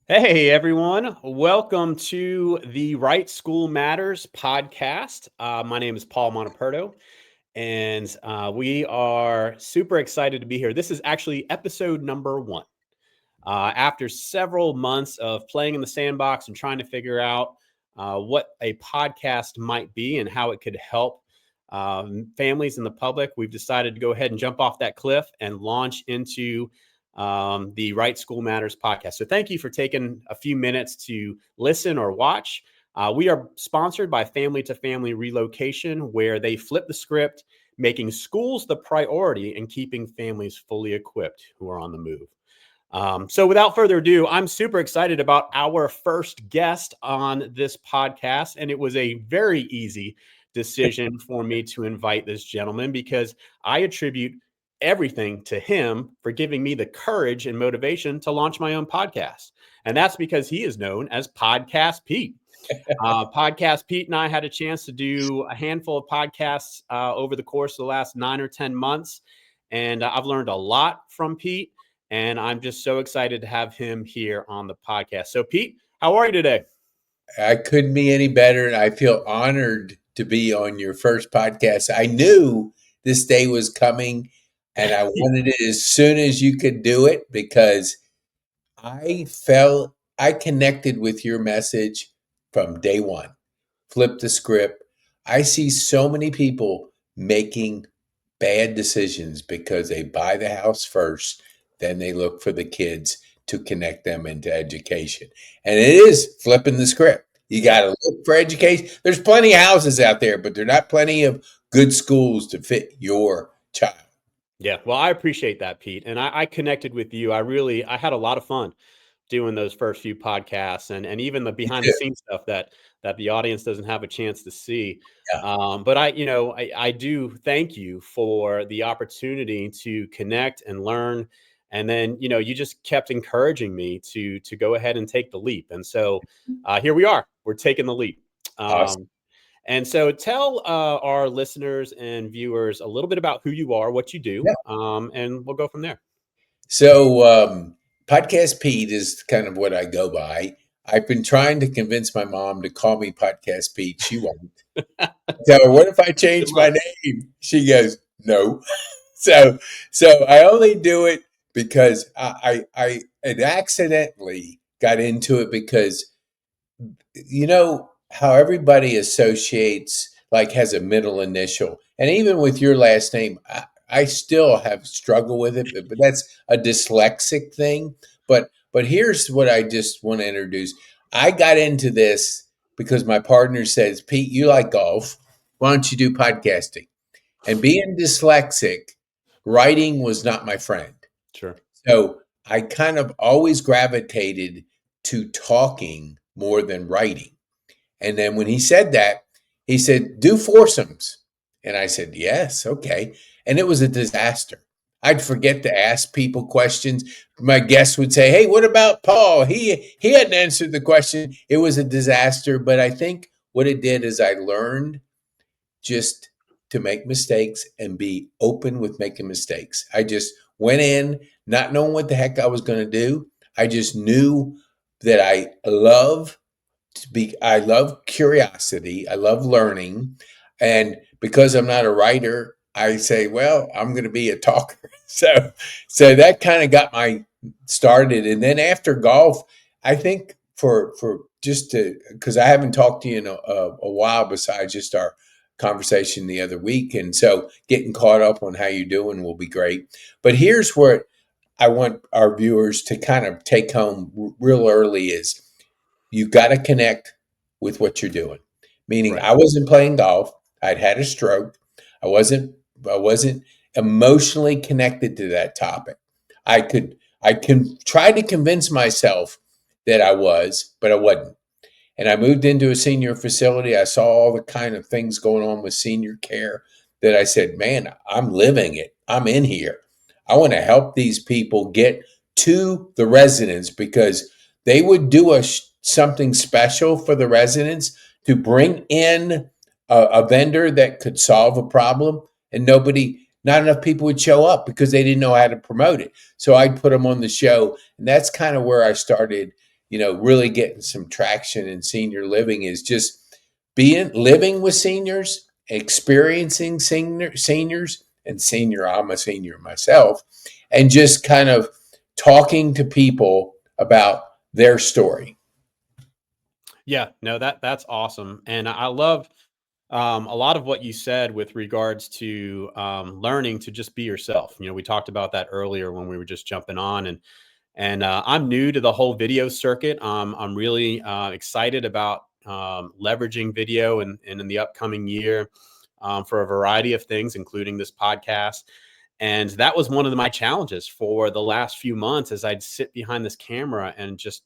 Hey everyone, welcome to the Right School Matters podcast. My name is Paul Monteperto, and we are super excited to be here. This is actually episode number one. After several months of playing in the sandbox and trying to figure out what a podcast might be and how it could help families and the public, we've decided to go ahead and jump off that cliff and launch into the Right School Matters podcast. So thank you for taking a few minutes to listen or watch. We are sponsored by Family to Family Relocation, where they flip the script, making schools the priority and keeping families fully equipped who are on the move. So without further ado, I'm super excited about our first guest on this podcast. And it was a very easy decision for me to invite this gentleman because I attribute everything to him for giving me the courage and motivation to launch my own podcast. And that's because he is known as Podcast Pete. Podcast Pete and I had a chance to do a handful of podcasts over the course of the last 9 or 10 months. And I've learned a lot from Pete. And I'm just so excited to have him here on the podcast. So, Pete, how are you today? I couldn't be any better. And I feel honored to be on your first podcast. I knew this day was coming and I wanted it as soon as you could do it because I connected with your message from day one. Flip the script. I see so many people making bad decisions because they buy the house first, then they look for the kids to connect them into education. And it is flipping the script. You got to look for education. There's plenty of houses out there, but there are not plenty of good schools to fit your child. Yeah, well, I appreciate that, Pete. And I connected with you. I had a lot of fun doing those first few podcasts and even the You behind the too. scenes stuff that the audience doesn't have a chance to see. Yeah. But I do thank you for the opportunity to connect and learn. And then, you just kept encouraging me to go ahead and take the leap. And so here we are. We're taking the leap. Awesome. And so tell our listeners and viewers a little bit about who you are, what you do, Yeah. and we'll go from there. So, Podcast Pete is kind of what I go by. I've been trying to convince my mom to call me Podcast Pete. She won't. Tell her, what if I Good change my luck. name? She goes, no. So I only do it because I had accidentally got into it because you know how everybody associates like has a middle initial, and even with your last name, I still have struggled with it, but that's a dyslexic thing. But here's what I just want to introduce. I got into this because my partner says, Pete, you like golf. Why don't you do podcasting? And being dyslexic, writing was not my friend. Sure. So I kind of always gravitated to talking more than writing. And then when he said that, he said, do foursomes. And I said, yes, okay. And it was a disaster. I'd forget to ask people questions. My guests would say, hey, what about Paul? He hadn't answered the question. It was a disaster. But I think what it did is I learned just to make mistakes and be open with making mistakes. I just went in not knowing what the heck I was going to do. I just knew that I love curiosity. I love learning. And because I'm not a writer, I say, well, I'm going to be a talker. So that kind of got my started. And then after golf, I think for just to, because I haven't talked to you in a while besides just our conversation the other week. And so getting caught up on how you're doing will be great. But here's where I want our viewers to kind of take home real early is you got to connect with what you're doing. Meaning Right. I wasn't playing golf. I'd had a stroke. I wasn't emotionally connected to that topic. I can try to convince myself that I was, but I wasn't. And I moved into a senior facility. I saw all the kind of things going on with senior care that I said, man, I'm living it. I'm in here. I want to help these people get to the residents because they would do something special for the residents to bring in a vendor that could solve a problem, and not enough people would show up because they didn't know how to promote it. So I'd put them on the show, and that's kind of where I started, really getting some traction in senior living is just living with seniors, experiencing seniors, and I'm a senior myself, and just kind of talking to people about their story. Yeah, no, that's awesome. And I love a lot of what you said with regards to learning to just be yourself. We talked about that earlier when we were just jumping on, and I'm new to the whole video circuit. I'm really excited about leveraging video and in the upcoming year for a variety of things, including this podcast. And that was one of my challenges for the last few months as I'd sit behind this camera and just,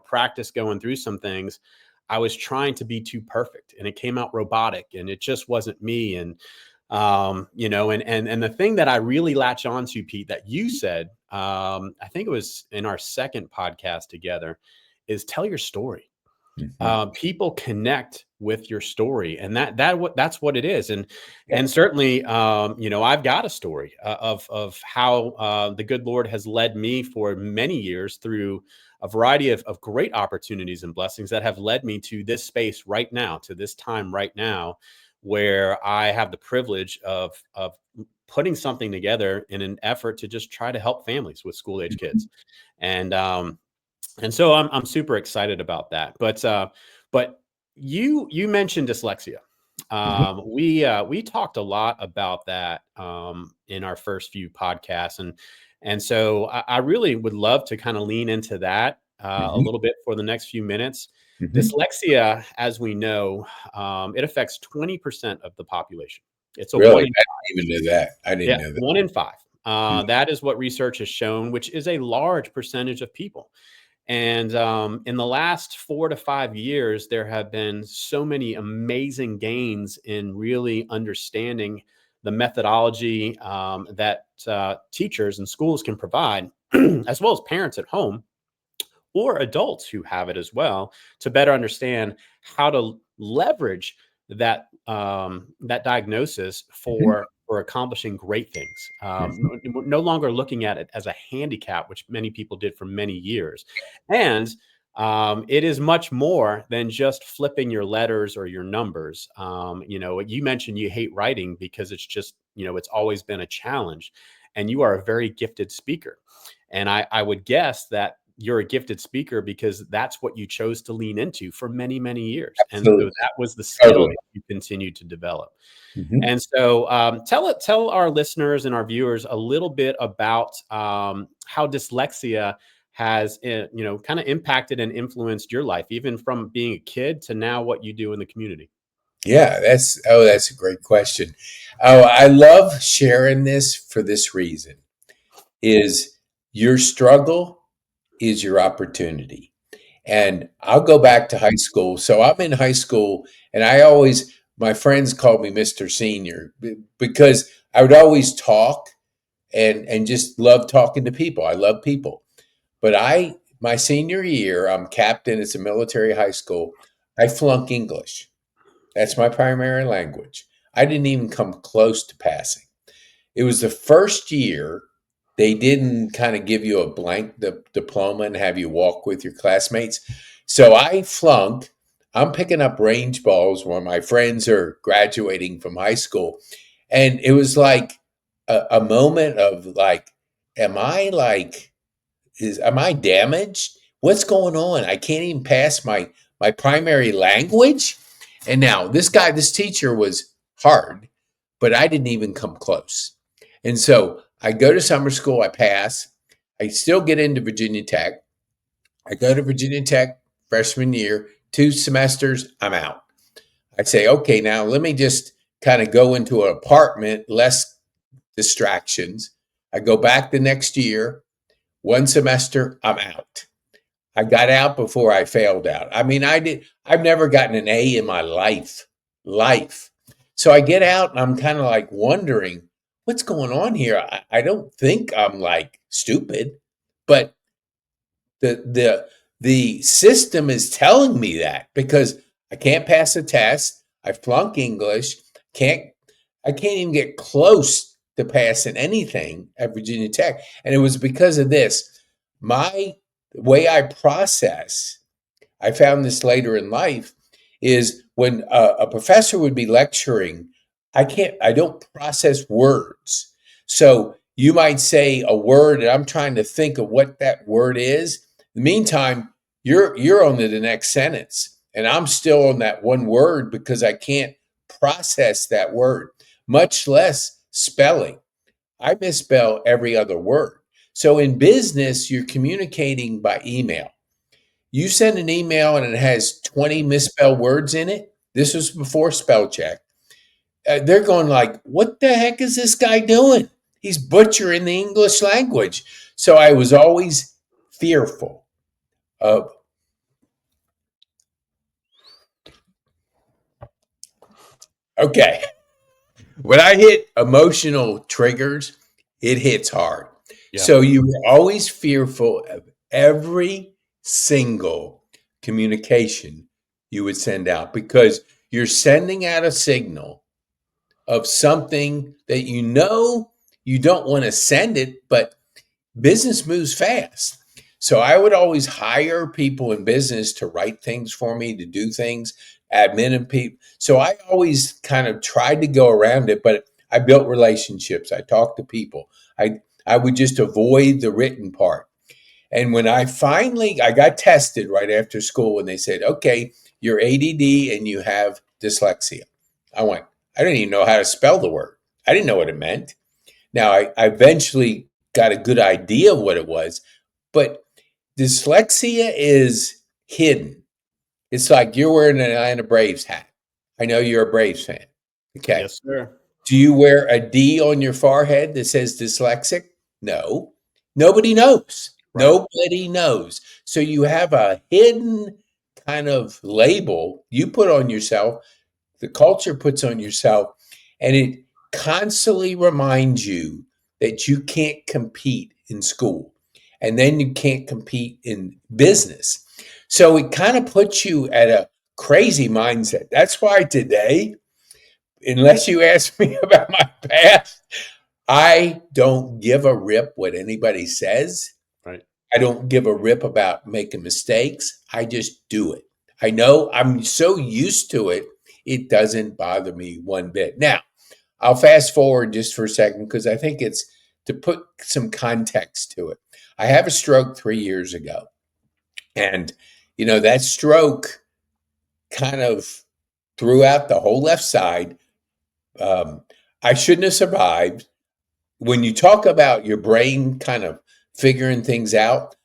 practice going through some things. I was trying to be too perfect and it came out robotic and it just wasn't me. And, and the thing that I really latch on to, Pete, that you said, I think it was in our second podcast together, is tell your story. Mm-hmm. People connect with your story, and that's what it is. And certainly, I've got a story of how the good Lord has led me for many years through a variety of great opportunities and blessings that have led me to this space right now, to this time right now, where I have the privilege of putting something together in an effort to just try to help families with school age kids. And so I'm super excited about that. But you mentioned dyslexia. Mm-hmm. We talked a lot about that in our first few podcasts, and so I really would love to kind of lean into that a Mm-hmm. little bit for the next few minutes. Mm-hmm. Dyslexia, as we know, it affects 20% of the population. It's a Really, one in I didn't even know that. I didn't yeah, know that. 1 in 5. Mm-hmm. That is what research has shown, which is a large percentage of people. And in the last 4 to 5 years, there have been so many amazing gains in really understanding the methodology that teachers and schools can provide, as well as parents at home or adults who have it as well, to better understand how to leverage that diagnosis for accomplishing great things. Mm-hmm. No longer looking at it as a handicap, which many people did for many years, and it is much more than just flipping your letters or your numbers. You mentioned you hate writing because it's just it's always been a challenge, and you are a very gifted speaker. And I would guess that you're a gifted speaker because that's what you chose to lean into for many, many years. And so Absolutely. that was the skill Totally. that you continue to develop. Mm-hmm. And so tell our listeners and our viewers a little bit about how dyslexia has, kind of impacted and influenced your life, even from being a kid to now what you do in the community. Yeah, that's a great question. Oh, I love sharing this for this reason is your struggle is your opportunity. And I'll go back to high school. So I'm in high school and my friends called me Mr. Senior because I would always talk and just love talking to people. I love people. But my senior year, I'm captain. It's a military high school. I flunk English. That's my primary language. I didn't even come close to passing. It was the first year they didn't kind of give you a blank diploma and have you walk with your classmates. So I flunked. I'm picking up range balls when my friends are graduating from high school. And it was like a moment of like, am I like, am I damaged? What's going on? I can't even pass my primary language. And now this teacher was hard, but I didn't even come close. And so I go to summer school, I pass. I still get into Virginia Tech. I go to Virginia Tech freshman year, 2 semesters, I'm out. I say, okay, now let me just kind of go into an apartment, less distractions. I go back the next year, 1 semester, I'm out. I got out before I failed out. I mean, I've never gotten an A in my life. So I get out and I'm kind of like wondering what's going on here. I don't think I'm like stupid, but the system is telling me that because I can't pass a test. I flunk English. Can't I can't even get close to passing anything at Virginia Tech. And it was because of this. My way I process I found this later in life, is when a professor would be lecturing, I don't process words. So you might say a word, and I'm trying to think of what that word is. In the meantime, you're on to the next sentence, and I'm still on that one word because I can't process that word, much less spelling. I misspell every other word. So in business, you're communicating by email. You send an email and it has 20 misspelled words in it. This was before spell check. They're going like, what the heck is this guy doing? He's butchering the English language. So I was always fearful of, okay, when I hit emotional triggers, it hits hard. Yeah. So you were always fearful of every single communication you would send out because you're sending out a signal of something that you don't want to send it, but business moves fast. So I would always hire people in business to write things for me, to do things, admin and people. So I always kind of tried to go around it, but I built relationships. I talked to people. I would just avoid the written part. And when I got tested right after school and they said, okay, you're ADD and you have dyslexia. I went, I didn't even know how to spell the word. I didn't know what it meant. Now, I eventually got a good idea of what it was, but dyslexia is hidden. It's like you're wearing an Atlanta Braves hat. I know you're a Braves fan. Okay. Yes, sir. Do you wear a D on your forehead that says dyslexic? No. Nobody knows. Right. Nobody knows. So you have a hidden kind of label you put on yourself, the culture puts on yourself, and it constantly reminds you that you can't compete in school. And then you can't compete in business. So it kind of puts you at a crazy mindset. That's why today, unless you ask me about my past, I don't give a rip what anybody says. Right. I don't give a rip about making mistakes. I just do it. I know I'm so used to it, it doesn't bother me one bit. Now, I'll fast forward just for a second because I think it's to put some context to it. I have a stroke 3 years ago. And, that stroke kind of threw out the whole left side. I shouldn't have survived. When you talk about your brain kind of figuring things out,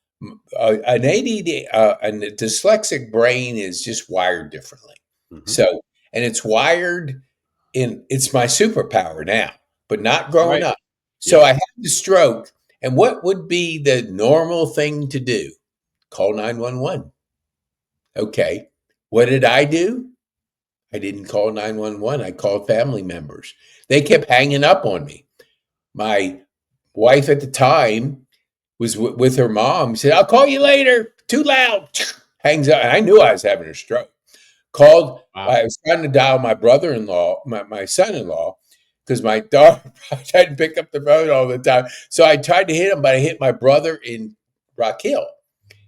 an ADD, a dyslexic brain is just wired differently. Mhm. So, and it's wired it's my superpower now, but not growing Right. up. So Yeah. I had the stroke. And what would be the normal thing to do? Call 911. Okay. What did I do? I didn't call 911. I called family members. They kept hanging up on me. My wife at the time was with her mom. She said, I'll call you later. Too loud. Hangs up. And I knew I was having a stroke. Called, Wow. I was trying to dial my brother-in-law, my son-in-law, because my daughter tried to pick up the phone all the time. So I tried to hit him, but I hit my brother in Rock Hill.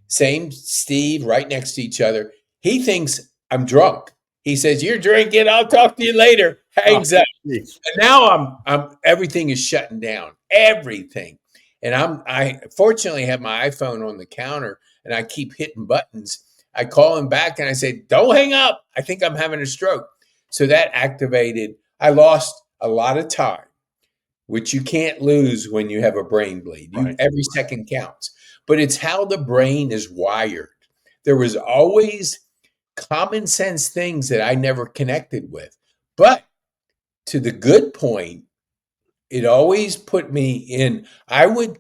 Same Steve, right next to each other. He thinks I'm drunk. He says, "You're drinking. I'll talk to you later." Oh, Hangs up. geez. And now I'm everything is shutting down. Everything. And I fortunately have my iPhone on the counter and I keep hitting buttons. I call him back and I say, "Don't hang up. I think I'm having a stroke." So that activated. I lost a lot of time, which you can't lose when you have a brain bleed. Right. Every second counts. But it's how the brain is wired. There was always common sense things that I never connected with. But to the good point, it always put me in. I would,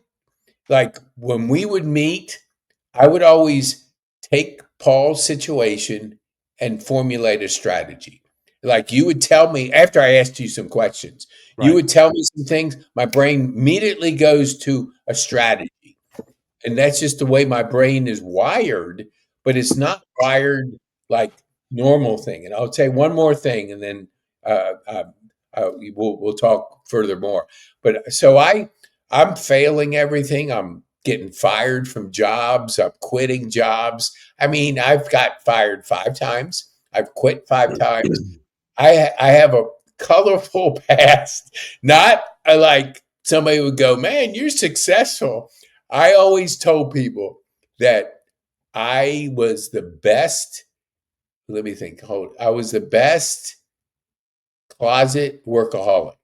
like, when we would meet, I would always take Paul's situation and formulate a strategy. Like, you would tell me after I asked you some questions, you Right. would tell me some things. My brain immediately goes to a strategy. And that's just the way my brain is wired, but it's not wired like normal thing. And I'll say one more thing, and then uh, uh, we'll talk further more. But so I'm failing everything. I'm getting fired from jobs. I'm quitting jobs. I mean, I've got fired 5 times. I've quit 5 times. I have a colorful past. Not like somebody would go, man, you're successful. I always told people that I was the best. Let me think. I was the best closet workaholic.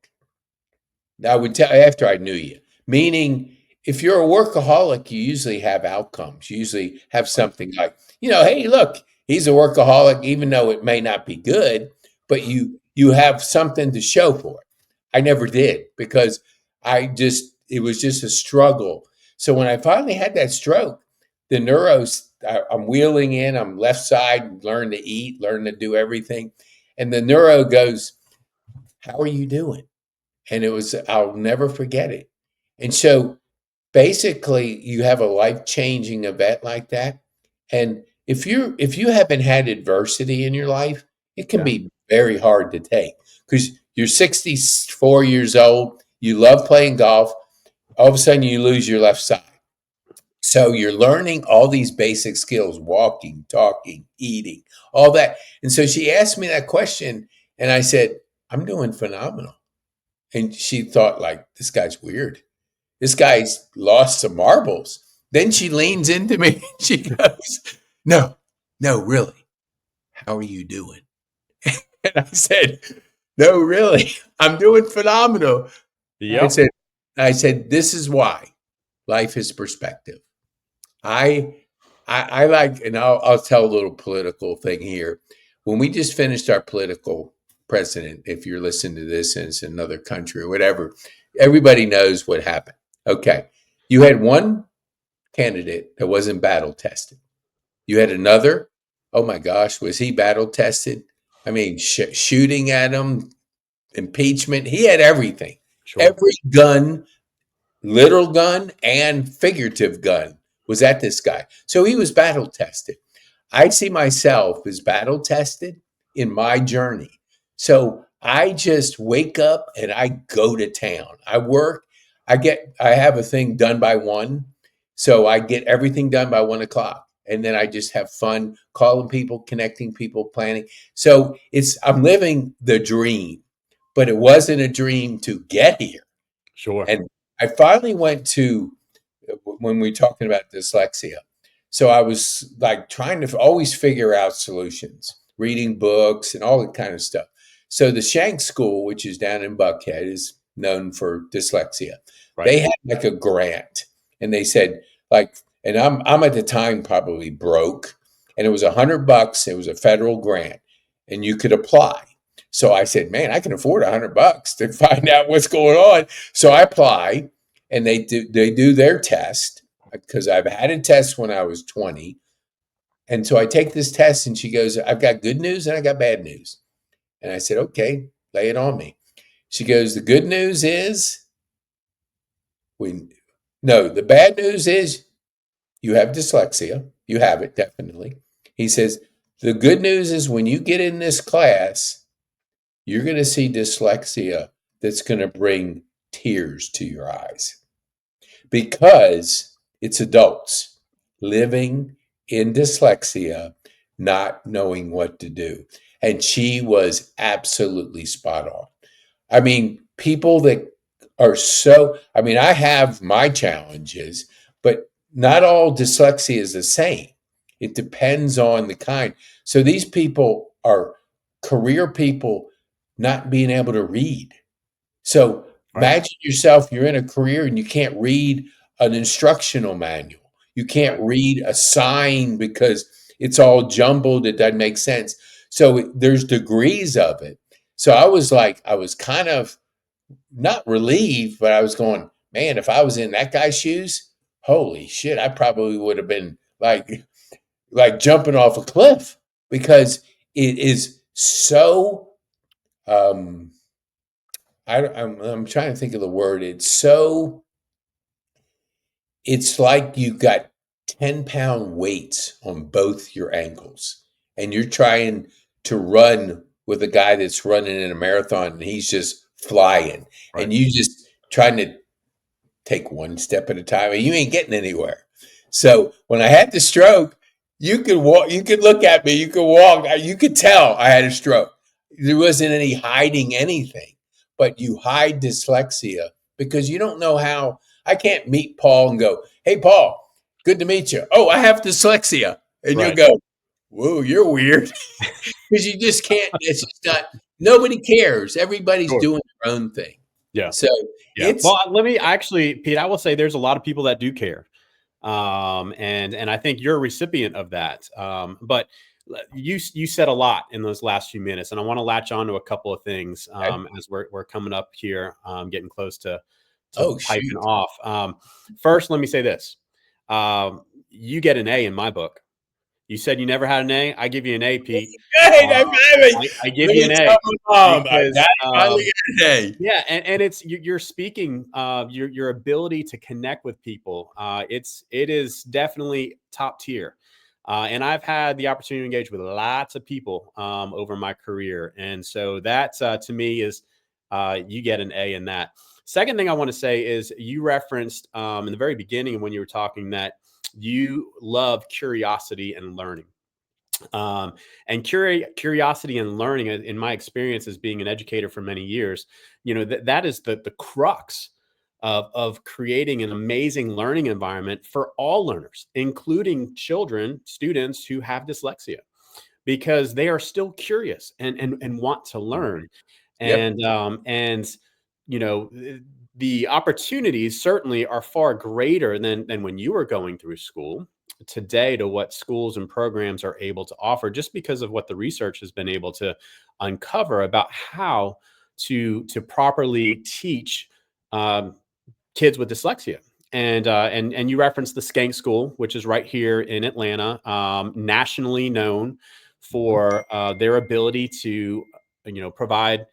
I would tell after I knew you. Meaning, if you're a workaholic, you usually have outcomes. You usually have something like, hey, look, he's a workaholic, even though it may not be good, but you have something to show for it. I never did because it was just a struggle. So when I finally had that stroke, the neuros, I'm wheeling in, I'm left side, learn to eat, learn to do everything. And the neuro goes, how are you doing? And I'll never forget it. And so basically you have a life-changing event like that. And if you haven't had adversity in your life, it can be very hard to take because you're 64 years old, you love playing golf, all of a sudden you lose your left side. So you're learning all these basic skills, walking, talking, eating, all that. And so she asked me that question and I said, I'm doing phenomenal. And she thought, like, this guy's weird. This guy's lost some marbles. Then she leans into me and she goes, no, really. How are you doing? And I said, no, really. I'm doing phenomenal. Yep. I said, this is why life is perspective. I like, and I'll tell a little political thing here. When we just finished our political president, if you're listening to this and it's another country or whatever, everybody knows what happened. Okay. You had one candidate that wasn't battle tested. You had another. Oh my gosh, was he battle tested? I mean, shooting at him, impeachment. He had everything. Sure. Every gun, literal gun and figurative gun was at this guy. So he was battle tested. I see myself as battle tested in my journey. So I just wake up and I go to town. I work. I have a thing done by 1. So I get everything done by 1:00. And then I just have fun calling people, connecting people, planning. So I'm living the dream, but it wasn't a dream to get here. Sure. And I finally went to, when we were talking about dyslexia. So I was like trying to always figure out solutions, reading books and all that kind of stuff. So the Shanks School, which is down in Buckhead, is known for dyslexia. Right. They had like a grant, and they said like, and I'm at the time probably broke, and it was $100. It was a federal grant, and you could apply. So I said, man, I can afford $100 to find out what's going on. So I apply, and they do their test because I've had a test when I was 20. And so I take this test, and she goes, I've got good news and I got bad news. And I said, okay, lay it on me. She goes, the good news is the bad news is you have dyslexia. You have it, definitely. He says, the good news is when you get in this class, you're going to see dyslexia that's going to bring tears to your eyes because it's adults living in dyslexia, not knowing what to do. And she was absolutely spot on. I mean, people that are I have my challenges, but not all dyslexia is the same. It depends on the kind. So these people are career people not being able to read. So imagine yourself, you're in a career and you can't read an instructional manual. You can't read a sign because it's all jumbled. It doesn't make sense. So there's degrees of it. So I was kind of not relieved, but I was going, man, if I was in that guy's shoes, holy shit, I probably would have been like jumping off a cliff because it is so, I'm trying to think of the word. It's like you've got 10-pound weights on both your ankles and you're trying to run with a guy that's running in a marathon and he's just flying and you just trying to take one step at a time, and you ain't getting anywhere. So when I had the stroke, you could walk, you could look at me, you could walk, you could tell I had a stroke. There wasn't any hiding anything, but you hide dyslexia because you don't know how. I can't meet Paul and go, "Hey, Paul, good to meet you. Oh, I have dyslexia," and you'll Right. go, "Whoa, you're weird," because you just can't. It's just not. Nobody cares. Everybody's Sure. doing their own thing. Yeah. So Yeah. it's Well, let me actually, Pete, I will say there's a lot of people that do care. And I think you're a recipient of that. But you said a lot in those last few minutes, and I want to latch on to a couple of things as we're coming up here, getting close to oh piping shoot. off. First, let me say this: you get an A in my book. You said you never had an A. I give you an A, Pete. Hey, Um, I give let you me an tell A my mom. because Daddy finally got an A. yeah, and it's you're speaking your ability to connect with people. It is definitely top tier, and I've had the opportunity to engage with lots of people over my career, and so that to me is you get an A in that. Second thing I want to say is you referenced in the very beginning when you were talking that you love curiosity and learning. And curiosity and learning, in my experience as being an educator for many years, that is the crux of creating an amazing learning environment for all learners, including children, students who have dyslexia, because they are still curious and want to learn. Yep. And you know the opportunities certainly are far greater than when you were going through school today to what schools and programs are able to offer, just because of what the research has been able to uncover about how to properly teach um, kids with dyslexia. And you referenced the Skank School, which is right here in Atlanta, nationally known for their ability to provide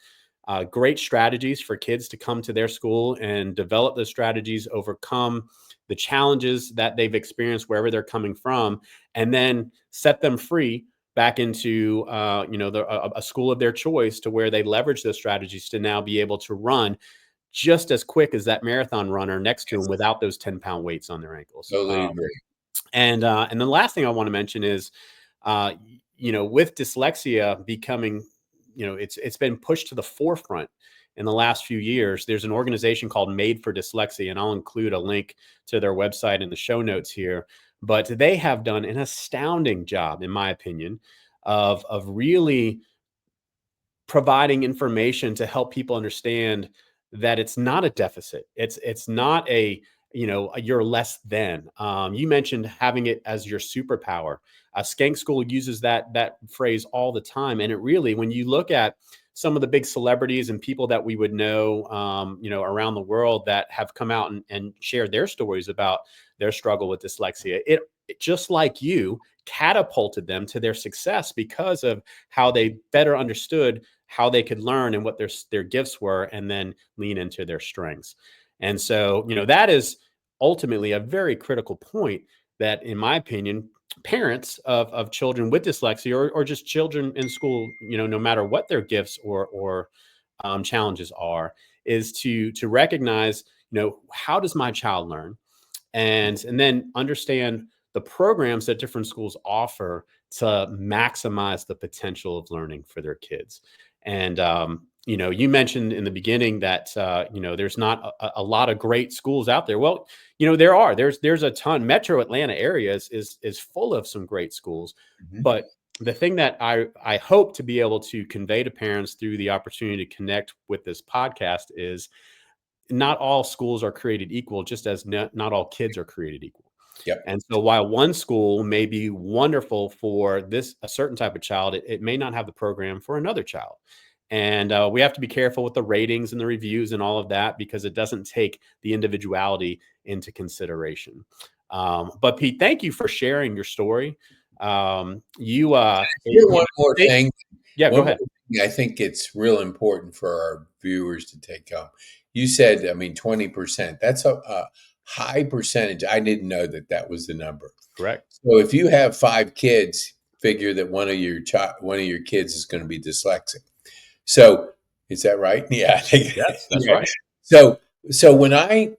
great strategies for kids to come to their school and develop those strategies, overcome the challenges that they've experienced wherever they're coming from, and then set them free back into a school of their choice, to where they leverage those strategies to now be able to run just as quick as that marathon runner next to them Yes. without those 10-pound weights on their ankles. Totally agree. And the last thing I want to mention is, with dyslexia becoming, it's been pushed to the forefront in the last few years. There's an organization called Made for Dyslexia, and I'll include a link to their website in the show notes here. But they have done an astounding job, in my opinion, of really providing information to help people understand that it's not a deficit. It's not you're less than. You mentioned having it as your superpower. Skank School uses that phrase all the time, and it really, when you look at some of the big celebrities and people that we would know, around the world that have come out and shared their stories about their struggle with dyslexia, it just like you catapulted them to their success because of how they better understood how they could learn and what their gifts were, and then lean into their strengths. And so, that is ultimately a very critical point that, in my opinion, parents of children with dyslexia, or just children in school, no matter what their gifts or challenges are, is to recognize, how does my child learn, and then understand the programs that different schools offer to maximize the potential of learning for their kids. And you mentioned in the beginning that there's not a lot of great schools out there. Well, there are. There's a ton. Metro Atlanta area is full of some great schools. Mhm. But the thing that I hope to be able to convey to parents through the opportunity to connect with this podcast is, not all schools are created equal, just as not all kids are created equal. Yep. And so while one school may be wonderful for a certain type of child, it may not have the program for another child. And we have to be careful with the ratings and the reviews and all of that, because it doesn't take the individuality into consideration. But Pete, thank you for sharing your story. Here, one more thing. Yeah, go One more ahead. thing I think it's real important for our viewers to take home. You said, 20%. That's a high percentage. I didn't know that was the number. Correct. So if you have 5 kids, figure that one of your kids is going to be dyslexic. So is that right? Yeah, I think Yes, that's yeah. right. So when I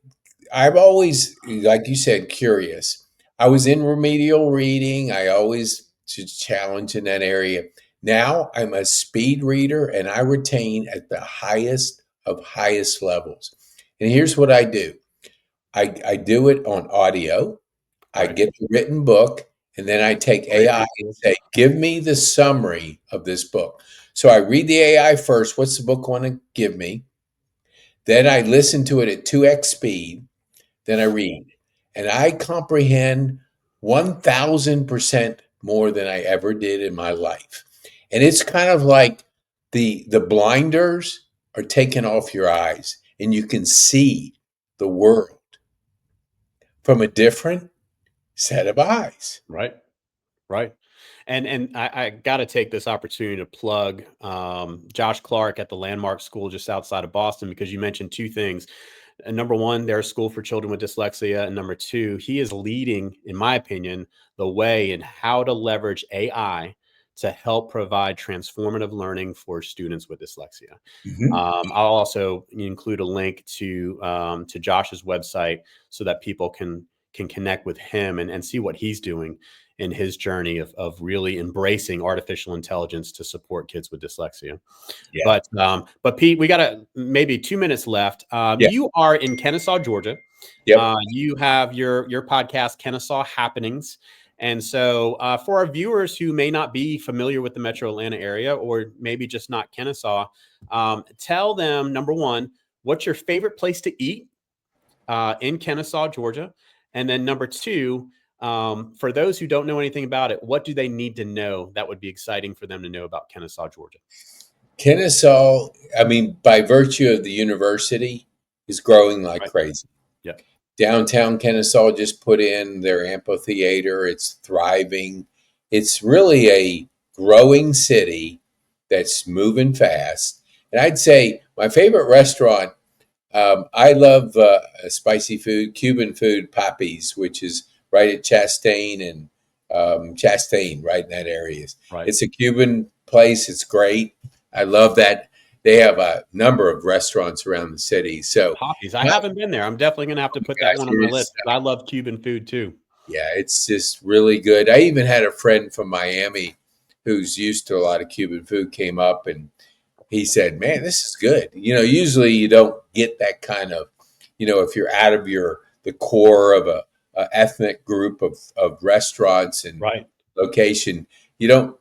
I'm always, like you said, curious. I was in remedial reading. I always challenge in that area. Now I'm a speed reader and I retain at the highest of highest levels. And here's what I do. I do it on audio. I Right. get the written book, and then I take Great AI and resource. say, give me the summary of this book. So I read the AI first. What's the book want to give me? Then I listen to it at 2x speed. Then I read. And I comprehend 1000% more than I ever did in my life. And it's kind of like the blinders are taken off your eyes and you can see the world from a different set of eyes. Right. Right. And I got to take this opportunity to plug Josh Clark at the Landmark School just outside of Boston, because you mentioned two things. Number one, they're a school for children with dyslexia. And number two, he is leading, in my opinion, the way in how to leverage AI to help provide transformative learning for students with dyslexia. Mhm. I'll also include a link to Josh's website so that people can connect with him and see what he's doing in his journey of really embracing artificial intelligence to support kids with dyslexia. Yeah. But Pete, we got maybe 2 minutes left. Yeah. You are in Kennesaw, Georgia. Yep. You have your podcast, Kennesaw Happenings. And so for our viewers who may not be familiar with the Metro Atlanta area, or maybe just not Kennesaw, tell them, number one, what's your favorite place to eat in Kennesaw, Georgia? And then number two, for those who don't know anything about it, what do they need to know that would be exciting for them to know about Kennesaw, Georgia? Kennesaw, I mean, by virtue of the university, is growing like Right. crazy. Yeah. Downtown Kennesaw just put in their amphitheater. It's thriving. It's really a growing city that's moving fast. And I'd say my favorite restaurant, I love spicy food, Cuban food, Papi's, which is right at Chastain and Chastain, right in that area. Right. It's a Cuban place. It's great. I love that. They have a number of restaurants around the city. So, Poppies. I haven't been there. I'm definitely going to have to put that gosh, one on it my is. list. I love Cuban food too. Yeah, it's just really good. I even had a friend from Miami who's used to a lot of Cuban food came up and he said, "Man, this is good." Usually you don't get that kind of, if you're out of the core of a ethnic group of restaurants and Right. location, you don't.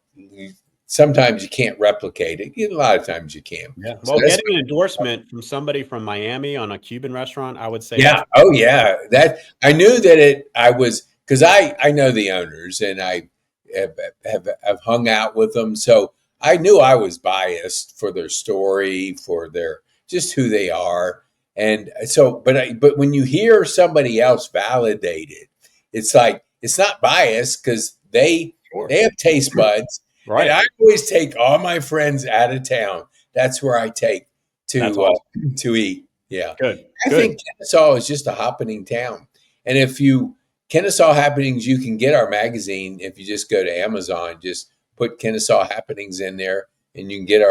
Sometimes you can't replicate it. A lot of times you can. Yeah. So Well, that's getting an endorsement from somebody from Miami on a Cuban restaurant, I would say yeah. that's Oh yeah. That I knew that I was because I know the owners and I have hung out with them, so I knew I was biased for their story, for their just who they are, and so but when you hear somebody else validate it, it's like it's not biased because sure. they have taste buds, and Right. I always take all my friends out of town. That's where I take That's to awesome. to eat. Yeah. Good. I Good. think Kennesaw is just a happening town. And if you Kennesaw Happenings, you can get our magazine if you just go to Amazon, just put Kennesaw Happenings in there and you can get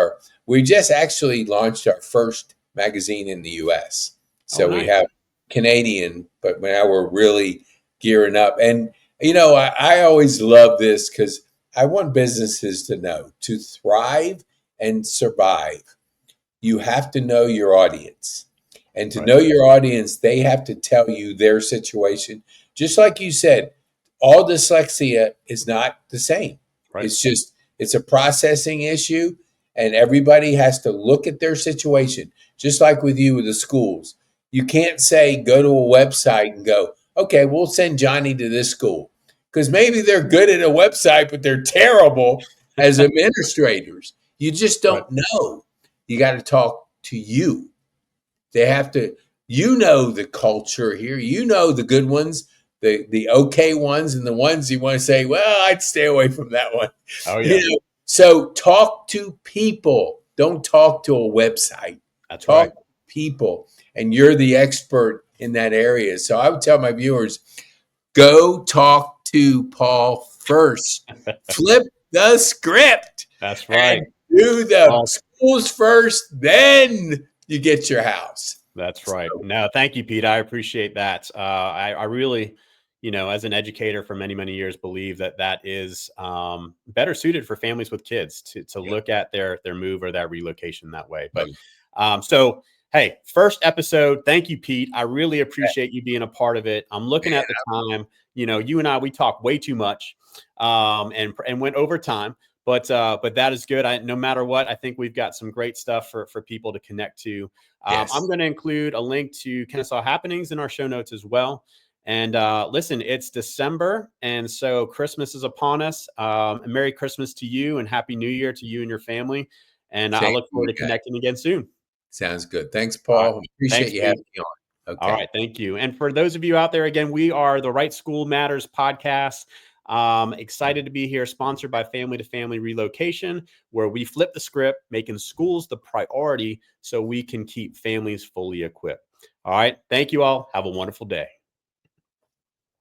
we just actually launched our first magazine in the US. Oh, So we nice. have Canadian, but now we're really gearing up. And I always love this because I want businesses to know to thrive and survive, you have to know your audience. And to Right. know your audience, they have to tell you their situation. Just like you said, all dyslexia is not the same. Right. It's a processing issue, and everybody has to look at their situation. Just like with you with the schools. You can't say, go to a website and go, okay, we'll send Johnny to this school. Because maybe they're good at a website, but they're terrible as administrators. You just Right. don't know. You got to talk to you. They have to, the culture here. The good ones, the okay ones, and the ones you want to say, well, I'd stay away from that one. Oh, yeah. So talk to people. Don't talk to a website. That's Talk right. to people, and you're the expert in that area. So I would tell my viewers, go talk to Paul first. Flip the script. That's right. And do the Well, schools first, then you get your house. That's right. So, No, thank you, Pete. I appreciate that. I really, as an educator for many, many years, believe that that is better suited for families with kids to yeah, look at their move or that relocation that way. But um, so, hey, first episode. Thank you, Pete. I really appreciate you being a part of it. I'm looking man, at the time. You and I, we talk way too much, and went over time. But that is good. No matter what, I think we've got some great stuff for people to connect to. I'm yes, going to include a link to Kennesaw Happenings in our show notes as well. And listen, it's December, and so Christmas is upon us. Merry Christmas to you, and Happy New Year to you and your family. And I same look to forward you to guys. connecting again soon. Sounds good. Thanks, All right. Paul. Appreciate Thanks, you Pete. having me on. All Okay. right. Thank you. And for those of you out there, again, we are the Right School Matters podcast. Excited to be here, sponsored by Family to Family Relocation, where we flip the script, making schools the priority so we can keep families fully equipped. All right. Thank you all. Have a wonderful day.